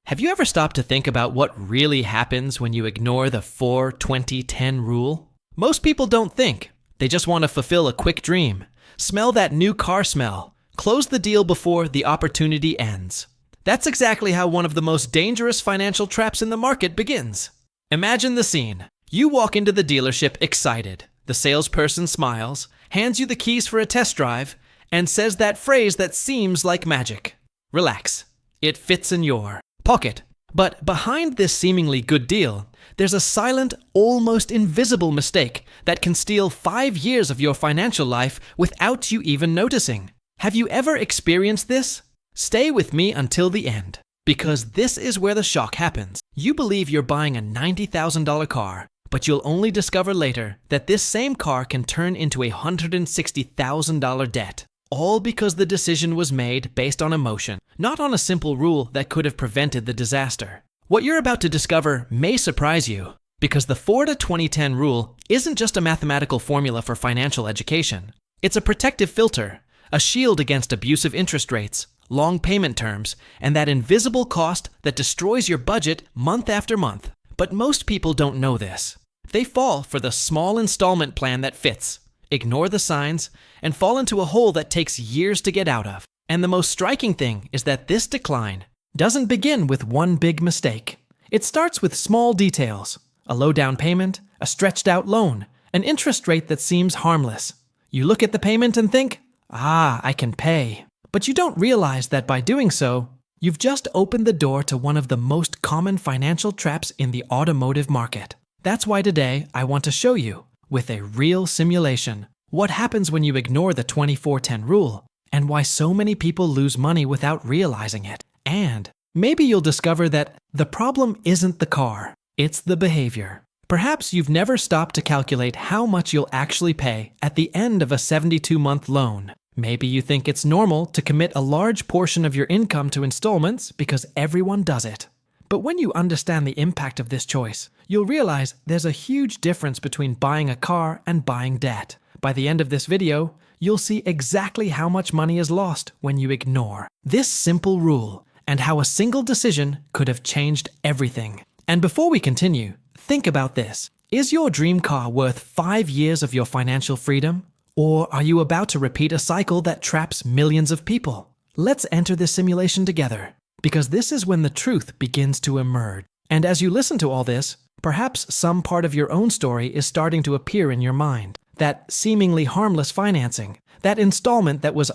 Have you ever stopped to think about what really happens when you ignore the 4-20-10 rule? Most people don't think. They just want to fulfill a quick dream, smell that new car smell, close the deal before the opportunity ends. That's exactly how one of the most dangerous financial traps in the market begins. Imagine the scene. You walk into the dealership excited. The salesperson smiles, hands you the keys for a test drive, and says that phrase that seems like magic. Relax. It fits in your pocket. But behind this seemingly good deal, there's a silent, almost invisible mistake that can steal 5 years of your financial life without you even noticing. Have you ever experienced this? Stay with me until the end, because this is where the shock happens. You believe you're buying a $90,000 car, but you'll only discover later that this same car can turn into a $160,000 debt. All because the decision was made based on emotion, not on a simple rule that could have prevented the disaster. What you're about to discover may surprise you, because the 4-20-10 rule isn't just a mathematical formula for financial education. It's a protective filter, a shield against abusive interest rates, long payment terms, and that invisible cost that destroys your budget month after month. But most people don't know this. They fall for the small installment plan that fits, ignore the signs, and fall into a hole that takes years to get out of. And the most striking thing is that this decline doesn't begin with one big mistake. It starts with small details: a low down payment, a stretched out loan, an interest rate that seems harmless. You look at the payment and think, I can pay. But you don't realize that by doing so, you've just opened the door to one of the most common financial traps in the automotive market. That's why today I want to show you, with a real simulation, what happens when you ignore the 24-10 rule, and why so many people lose money without realizing it. And maybe you'll discover that the problem isn't the car, it's the behavior. Perhaps you've never stopped to calculate how much you'll actually pay at the end of a 72-month loan. Maybe you think it's normal to commit a large portion of your income to installments because everyone does it. But when you understand the impact of this choice, you'll realize there's a huge difference between buying a car and buying debt. By the end of this video, you'll see exactly how much money is lost when you ignore this simple rule, and how a single decision could have changed everything. And before we continue, think about this. Is your dream car worth 5 years of your financial freedom? Or are you about to repeat a cycle that traps millions of people? Let's enter this simulation together, because this is when the truth begins to emerge. And as you listen to all this, perhaps some part of your own story is starting to appear in your mind. That seemingly harmless financing, that installment that was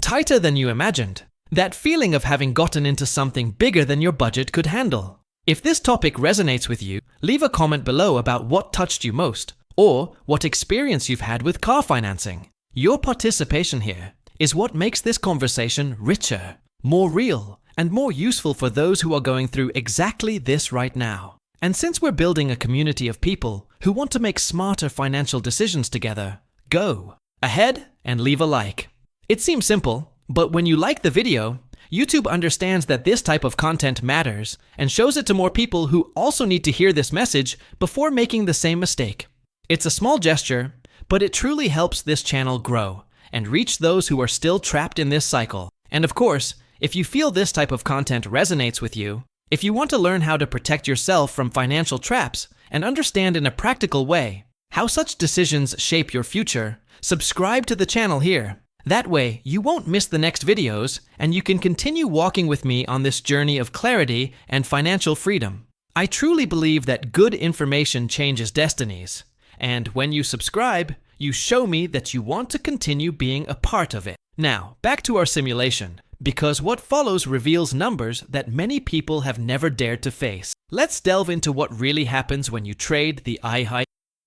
tighter than you imagined, that feeling of having gotten into something bigger than your budget could handle. If this topic resonates with you, leave a comment below about what touched you most, or what experience you've had with car financing. Your participation here is what makes this conversation richer, more real, and more useful for those who are going through exactly this right now. And since we're building a community of people who want to make smarter financial decisions together, go ahead and leave a like. It seems simple, but when you like the video, YouTube understands that this type of content matters and shows it to more people who also need to hear this message before making the same mistake. It's a small gesture, but it truly helps this channel grow and reach those who are still trapped in this cycle. And of course, if you feel this type of content resonates with you, if you want to learn how to protect yourself from financial traps and understand in a practical way how such decisions shape your future, subscribe to the channel here. That way, you won't miss the next videos and you can continue walking with me on this journey of clarity and financial freedom. I truly believe that good information changes destinies. And when you subscribe, you show me that you want to continue being a part of it. Now, back to our simulation, because what follows reveals numbers that many people have never dared to face. Let's delve into what really happens when you trade the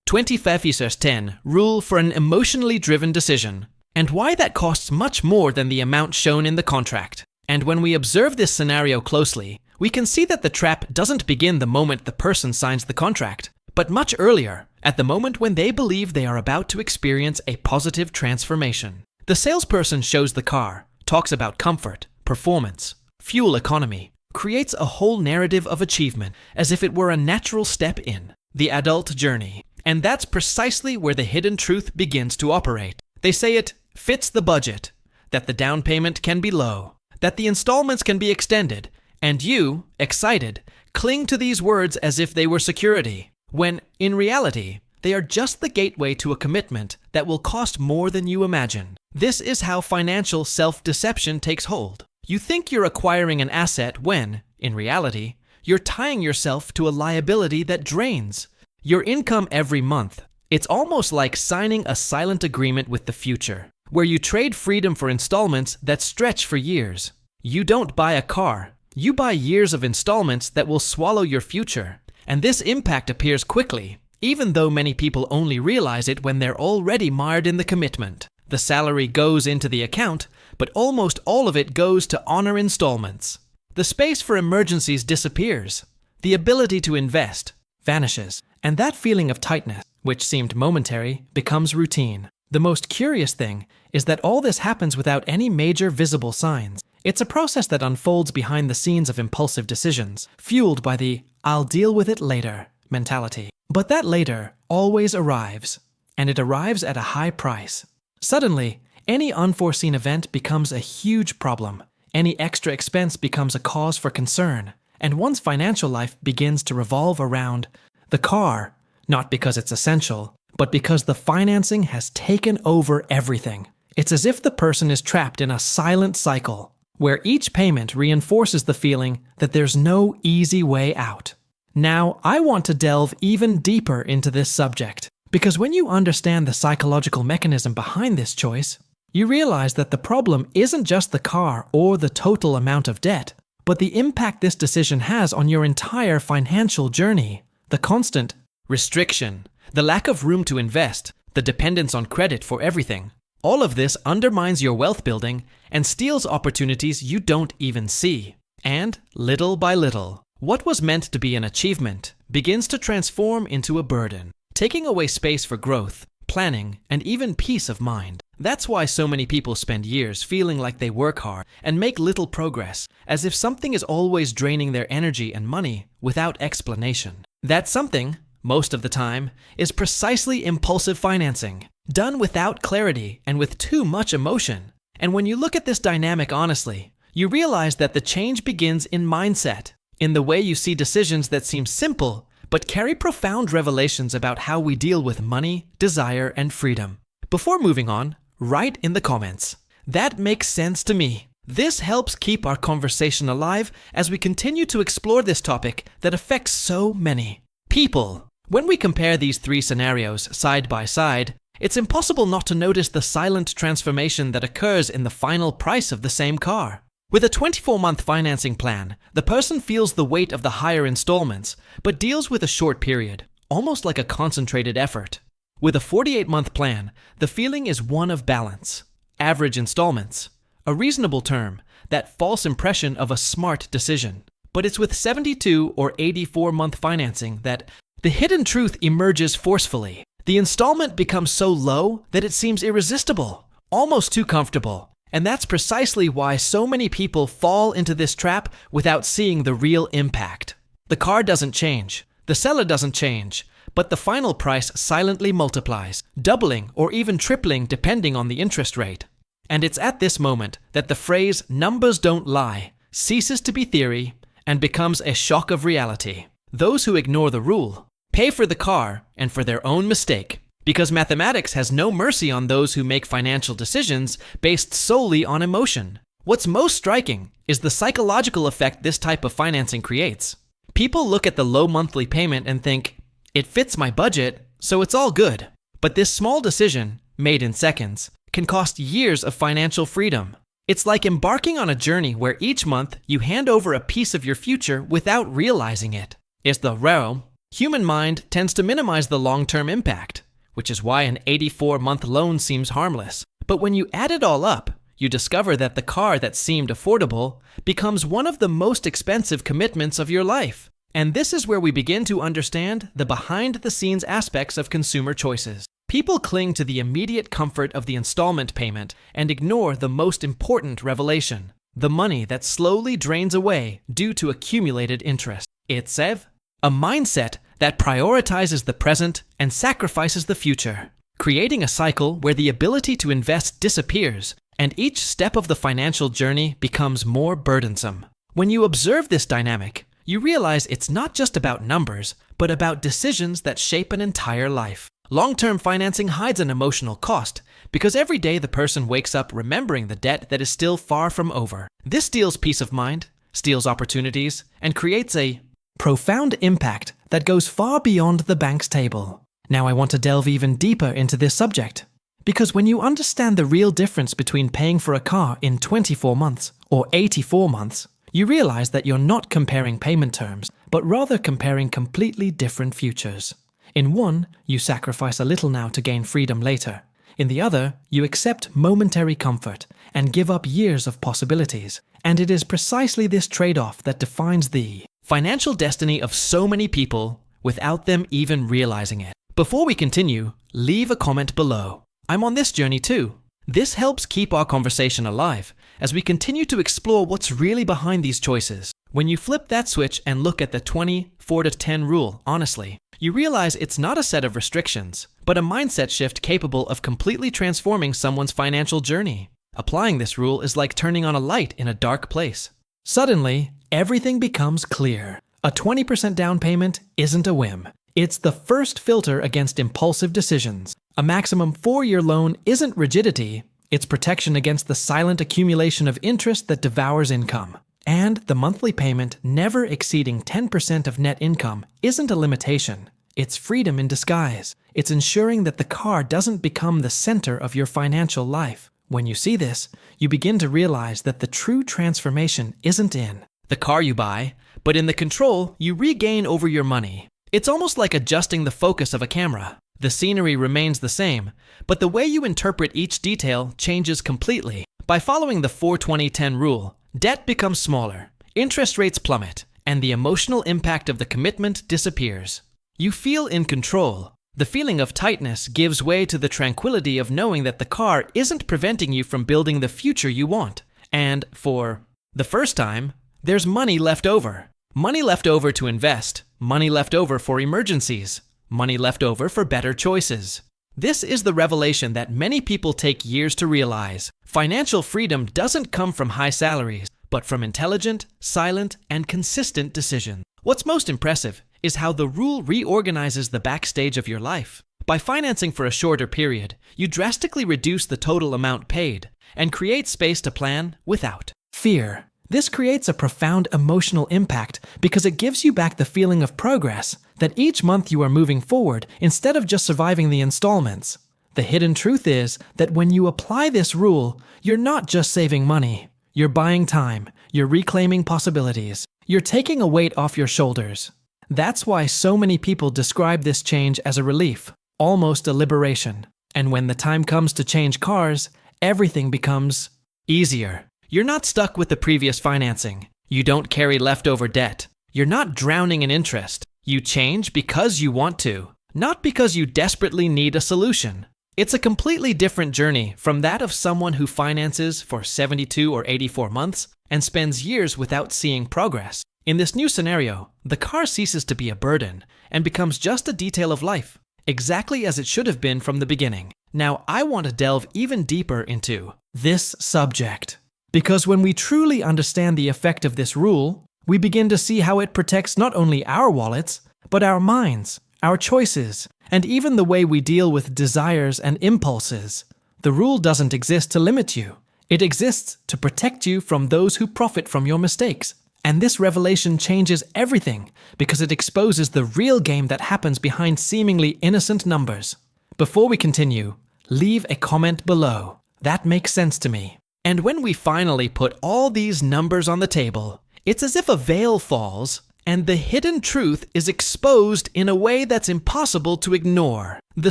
25-10 rule for an emotionally driven decision, and why that costs much more than the amount shown in the contract. And when we observe this scenario closely, we can see that the trap doesn't begin the moment the person signs the contract, but much earlier, at the moment when they believe they are about to experience a positive transformation. The salesperson shows the car, talks about comfort, performance, fuel economy, creates a whole narrative of achievement as if it were a natural step in the adult journey. And that's precisely where the hidden truth begins to operate. They say it fits the budget, that the down payment can be low, that the installments can be extended, And you, excited, cling to these words as if they were security, when, in reality, they are just the gateway to a commitment that will cost more than you imagine. This is how financial self-deception takes hold. You think you're acquiring an asset when, in reality, you're tying yourself to a liability that drains your income every month. It's almost like signing a silent agreement with the future, where you trade freedom for installments that stretch for years. You don't buy a car, you buy years of installments that will swallow your future. And this impact appears quickly, even though many people only realize it when they're already mired in the commitment. The salary goes into the account, but almost all of it goes to honor installments. The space for emergencies disappears. The ability to invest vanishes. And that feeling of tightness, which seemed momentary, becomes routine. The most curious thing is that all this happens without any major visible signs. It's a process that unfolds behind the scenes of impulsive decisions, fueled by the "I'll deal with it later" mentality. But that later always arrives, and it arrives at a high price. Suddenly, any unforeseen event becomes a huge problem. Any extra expense becomes a cause for concern, and one's financial life begins to revolve around the car, not because it's essential, but because the financing has taken over everything. It's as if the person is trapped in a silent cycle, where each payment reinforces the feeling that there's no easy way out. Now, I want to delve even deeper into this subject, because when you understand the psychological mechanism behind this choice, you realize that the problem isn't just the car or the total amount of debt, but the impact this decision has on your entire financial journey. The constant restriction, the lack of room to invest, the dependence on credit for everything. All of this undermines your wealth building and steals opportunities you don't even see. And, little by little, what was meant to be an achievement begins to transform into a burden, taking away space for growth, planning, and even peace of mind. That's why so many people spend years feeling like they work hard and make little progress, as if something is always draining their energy and money without explanation. That something, most of the time, is precisely impulsive financing, done without clarity and with too much emotion. And when you look at this dynamic honestly, you realize that the change begins in mindset, in the way you see decisions that seem simple but carry profound revelations about how we deal with money, desire, and freedom. Before moving on, write in the comments, "That makes sense to me." This helps keep our conversation alive as we continue to explore this topic that affects so many people. When we compare these three scenarios side by side, it's impossible not to notice the silent transformation that occurs in the final price of the same car. With a 24-month financing plan, the person feels the weight of the higher installments, but deals with a short period, almost like a concentrated effort. With a 48-month plan, the feeling is one of balance. Average installments, a reasonable term, that false impression of a smart decision. But it's with 72 or 84-month financing that the hidden truth emerges forcefully. The installment becomes so low that it seems irresistible, almost too comfortable. And that's precisely why so many people fall into this trap without seeing the real impact. The car doesn't change, the seller doesn't change, but the final price silently multiplies, doubling or even tripling depending on the interest rate. And it's at this moment that the phrase "numbers don't lie" ceases to be theory and becomes a shock of reality. Those who ignore the rule pay for the car and for their own mistake, because mathematics has no mercy on those who make financial decisions based solely on emotion. What's most striking is the psychological effect this type of financing creates. People look at the low monthly payment and think, "It fits my budget, so it's all good." But this small decision, made in seconds, can cost years of financial freedom. It's like embarking on a journey where each month you hand over a piece of your future without realizing it. It's the raro. Human mind tends to minimize the long-term impact, which is why an 84-month loan seems harmless. But when you add it all up, you discover that the car that seemed affordable becomes one of the most expensive commitments of your life. And this is where we begin to understand the behind-the-scenes aspects of consumer choices. People cling to the immediate comfort of the installment payment and ignore the most important revelation, the money that slowly drains away due to accumulated interest. It's a mindset that prioritizes the present and sacrifices the future, creating a cycle where the ability to invest disappears and each step of the financial journey becomes more burdensome. When you observe this dynamic, you realize it's not just about numbers, but about decisions that shape an entire life. Long-term financing hides an emotional cost because every day the person wakes up remembering the debt that is still far from over. This steals peace of mind, steals opportunities, and creates a profound impact that goes far beyond the bank's table. Now I want to delve even deeper into this subject, because when you understand the real difference between paying for a car in 24 months or 84 months, you realize that you're not comparing payment terms, but rather comparing completely different futures. In one, you sacrifice a little now to gain freedom later. In the other, you accept momentary comfort and give up years of possibilities. And it is precisely this trade-off that defines the financial destiny of so many people without them even realizing it. Before we continue, leave a comment below. I'm on this journey too. This helps keep our conversation alive as we continue to explore what's really behind these choices. When you flip that switch and look at the 20-4-10 rule honestly, you realize it's not a set of restrictions, but a mindset shift capable of completely transforming someone's financial journey. Applying this rule is like turning on a light in a dark place. Suddenly, everything becomes clear. A 20% down payment isn't a whim. It's the first filter against impulsive decisions. A maximum 4-year loan isn't rigidity, it's protection against the silent accumulation of interest that devours income. And the monthly payment never exceeding 10% of net income isn't a limitation. It's freedom in disguise. It's ensuring that the car doesn't become the center of your financial life. When you see this, you begin to realize that the true transformation isn't in the car you buy, but in the control you regain over your money. It's almost like adjusting the focus of a camera. The scenery remains the same, but the way you interpret each detail changes completely. By following the 4-20-10 rule, debt becomes smaller, interest rates plummet, and the emotional impact of the commitment disappears. You feel in control. The feeling of tightness gives way to the tranquility of knowing that the car isn't preventing you from building the future you want. And for the first time, there's money left over. Money left over to invest, money left over for emergencies, money left over for better choices. This is the revelation that many people take years to realize. Financial freedom doesn't come from high salaries, but from intelligent, silent, and consistent decisions. What's most impressive is how the rule reorganizes the backstage of your life. By financing for a shorter period, you drastically reduce the total amount paid and create space to plan without fear. This creates a profound emotional impact because it gives you back the feeling of progress, that each month you are moving forward instead of just surviving the installments. The hidden truth is that when you apply this rule, you're not just saving money. You're buying time, you're reclaiming possibilities, you're taking a weight off your shoulders. That's why so many people describe this change as a relief, almost a liberation. And when the time comes to change cars, everything becomes easier. You're not stuck with the previous financing. You don't carry leftover debt. You're not drowning in interest. You change because you want to, not because you desperately need a solution. It's a completely different journey from that of someone who finances for 72 or 84 months and spends years without seeing progress. In this new scenario, the car ceases to be a burden and becomes just a detail of life, exactly as it should have been from the beginning. Now, I want to delve even deeper into this subject. Because when we truly understand the effect of this rule, we begin to see how it protects not only our wallets, but our minds, our choices, and even the way we deal with desires and impulses. The rule doesn't exist to limit you. It exists to protect you from those who profit from your mistakes. And this revelation changes everything because it exposes the real game that happens behind seemingly innocent numbers. Before we continue, leave a comment below. That makes sense to me. And when we finally put all these numbers on the table, it's as if a veil falls and the hidden truth is exposed in a way that's impossible to ignore. The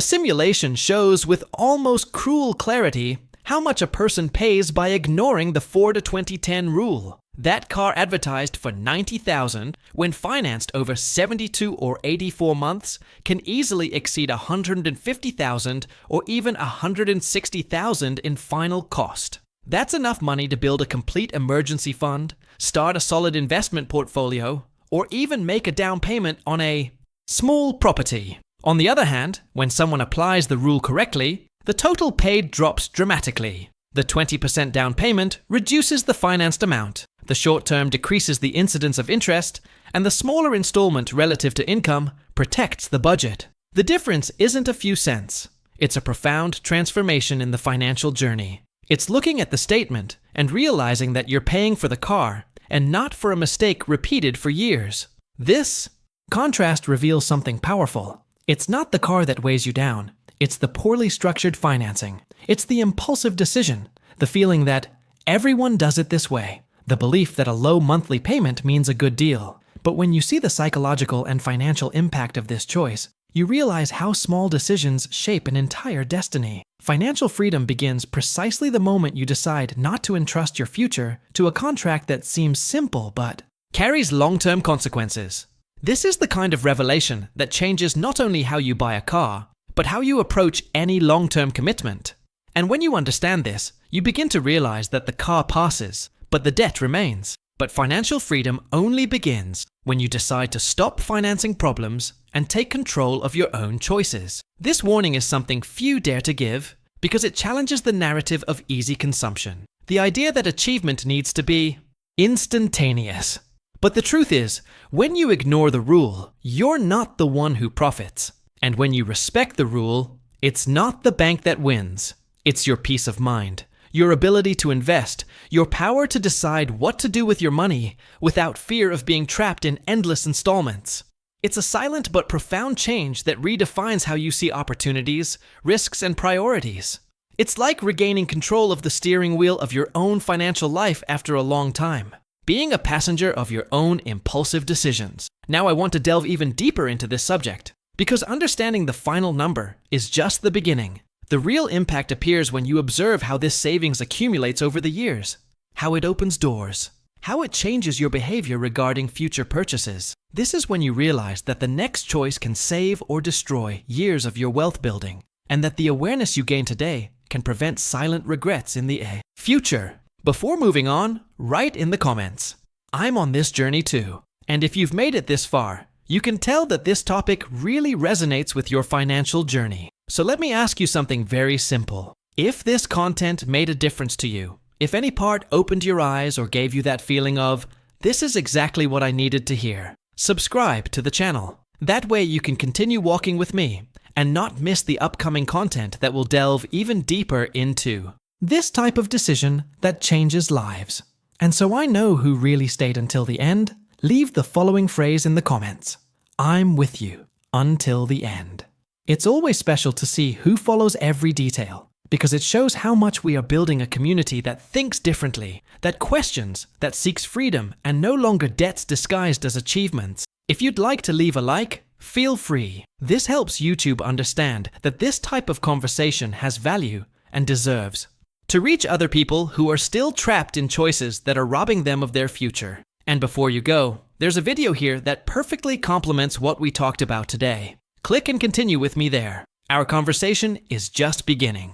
simulation shows with almost cruel clarity how much a person pays by ignoring the 4-20-10 rule. That car advertised for $90,000 when financed over 72 or 84 months can easily exceed $150,000 or even $160,000 in final cost. That's enough money to build a complete emergency fund, start a solid investment portfolio, or even make a down payment on a small property. On the other hand, when someone applies the rule correctly, the total paid drops dramatically. The 20% down payment reduces the financed amount, The short term decreases the incidence of interest, and the smaller installment relative to income protects the budget. The difference isn't a few cents. It's a profound transformation in the financial journey. It's looking at the statement and realizing that you're paying for the car and not for a mistake repeated for years. This contrast reveals something powerful. It's not the car that weighs you down. It's the poorly structured financing. It's the impulsive decision, the feeling that everyone does it this way, the belief that a low monthly payment means a good deal. But when you see the psychological and financial impact of this choice, you realize how small decisions shape an entire destiny. Financial freedom begins precisely the moment you decide not to entrust your future to a contract that seems simple but carries long-term consequences. This is the kind of revelation that changes not only how you buy a car, but how you approach any long-term commitment. And when you understand this, you begin to realize that the car passes, but the debt remains. But financial freedom only begins when you decide to stop financing problems and take control of your own choices. This warning is something few dare to give because it challenges the narrative of easy consumption. The idea that achievement needs to be instantaneous. But the truth is, when you ignore the rule, you're not the one who profits. And when you respect the rule, it's not the bank that wins. It's your peace of mind, your ability to invest, your power to decide what to do with your money without fear of being trapped in endless installments. It's a silent but profound change that redefines how you see opportunities, risks, and priorities. It's like regaining control of the steering wheel of your own financial life after a long time, being a passenger of your own impulsive decisions. Now I want to delve even deeper into this subject, because understanding the final number is just the beginning. The real impact appears when you observe how this savings accumulates over the years, how it opens doors, how it changes your behavior regarding future purchases. This is when you realize that the next choice can save or destroy years of your wealth building, and that the awareness you gain today can prevent silent regrets in the future. Before moving on, write in the comments, "I'm on this journey too." And if you've made it this far, you can tell that this topic really resonates with your financial journey. So let me ask you something very simple. If this content made a difference to you, if any part opened your eyes or gave you that feeling of, "This is exactly what I needed to hear," subscribe to the channel. That way you can continue walking with me and not miss the upcoming content that will delve even deeper into this type of decision that changes lives. And so I know who really stayed until the end. Leave the following phrase in the comments: "I'm with you until the end." It's always special to see who follows every detail, because it shows how much we are building a community that thinks differently, that questions, that seeks freedom, and no longer debts disguised as achievements. If you'd like to leave a like, feel free. This helps YouTube understand that this type of conversation has value and deserves to reach other people who are still trapped in choices that are robbing them of their future. And before you go, there's a video here that perfectly complements what we talked about today. Click and continue with me there. Our conversation is just beginning.